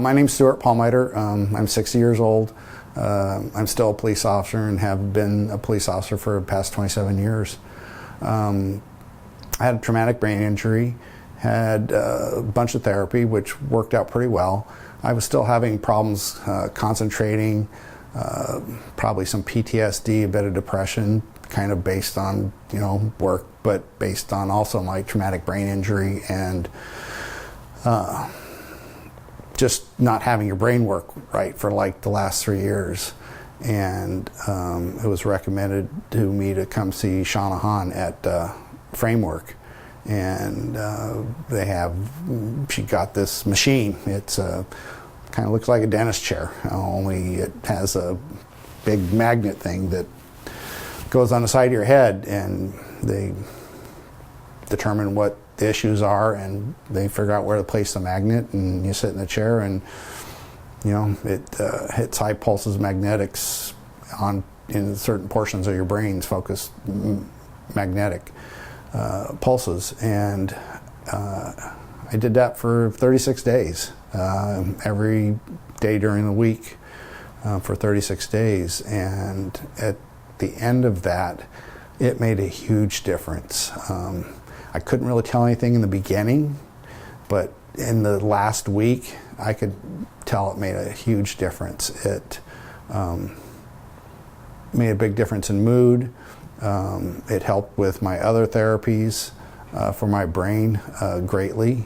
My name's Stuart. I'm 60 years old. I'm still a police officer and have been a police officer for the past 27 years. I had a traumatic brain injury, had a bunch of therapy, which worked out pretty well. I was still having problems concentrating, probably some PTSD, a bit of depression, kind of based on, work, but based on also my traumatic brain injury and just not having your brain work right for like the last 3 years. And it was recommended to me to come see Shauna Hahn at Framework. And she got this machine. It's kind of looks like a dentist chair, only it has a big magnet thing that goes on the side of your head, and they determine what the issues are, and they figure out where to place the magnet, and you sit in the chair, and it hits high pulses magnetics in certain portions of your brains, focused magnetic pulses. And I did that for 36 days, every day during the week for 36 days. And at the end of that, it made a huge difference. I couldn't really tell anything in the beginning, but in the last week, I could tell it made a huge difference. It made a big difference in mood. It helped with my other therapies for my brain greatly,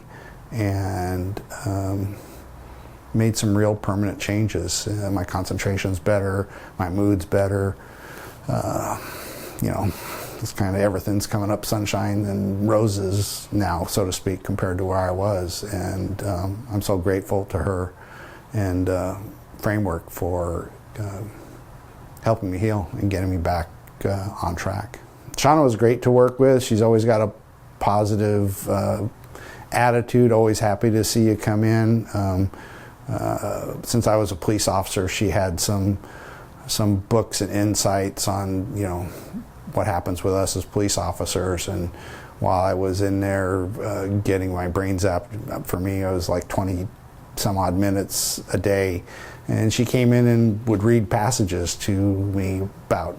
and made some real permanent changes. My concentration's better, my mood's better. It's kind of everything's coming up sunshine and roses now, so to speak, compared to where I was. And I'm so grateful to her and Framework for helping me heal and getting me back on track. Shauna was great to work with. She's always got a positive attitude, always happy to see you come in. Since I was a police officer, she had some books and insights on, what happens with us as police officers. And while I was in there getting my brain zapped, for me it was like 20 some odd minutes a day, and she came in and would read passages to me about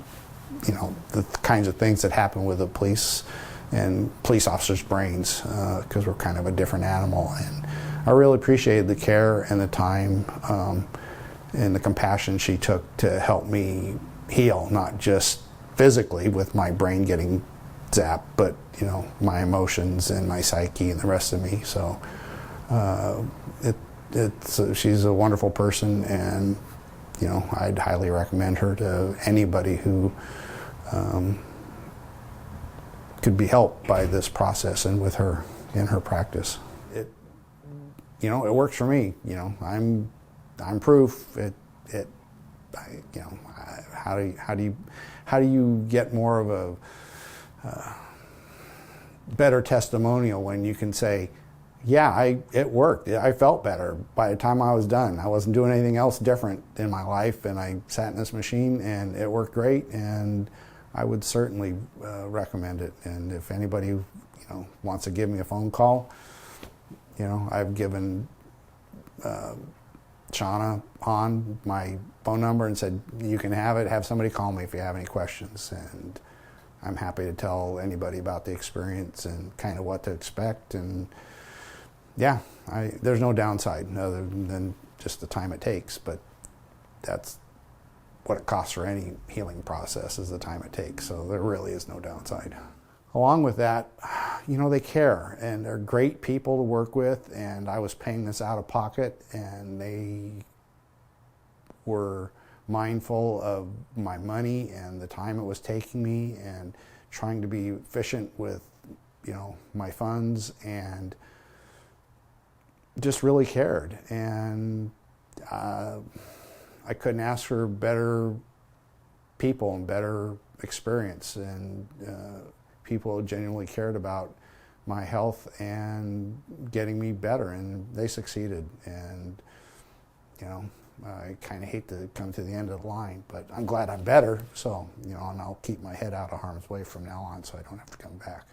the kinds of things that happen with the police and police officers' brains, because we're kind of a different animal. And I really appreciated the care and the time and the compassion she took to help me heal, not just physically with my brain getting zapped, but my emotions and my psyche and the rest of me. So she's a wonderful person, and I'd highly recommend her to anybody who could be helped by this process and with her in her practice. It works for me. I'm proof. How do you get more of a better testimonial when you can say, yeah, it worked. I felt better by the time I was done. I wasn't doing anything else different in my life, and I sat in this machine and it worked great, and I would certainly recommend it. And if anybody wants to give me a phone call, I've given Shauna Hahn my phone number and said, you can have somebody call me if you have any questions. And I'm happy to tell anybody about the experience and kind of what to expect. And yeah, there's no downside other than just the time it takes, but that's what it costs for any healing process, is the time it takes. So there really is no downside. Along with that, they care, and they're great people to work with, and I was paying this out of pocket, and they were mindful of my money and the time it was taking me, and trying to be efficient with, my funds, and just really cared. And I couldn't ask for better people and better experience, and people genuinely cared about my health and getting me better, and they succeeded. And I kind of hate to come to the end of the line, but I'm glad I'm better. So and I'll keep my head out of harm's way from now on, so I don't have to come back.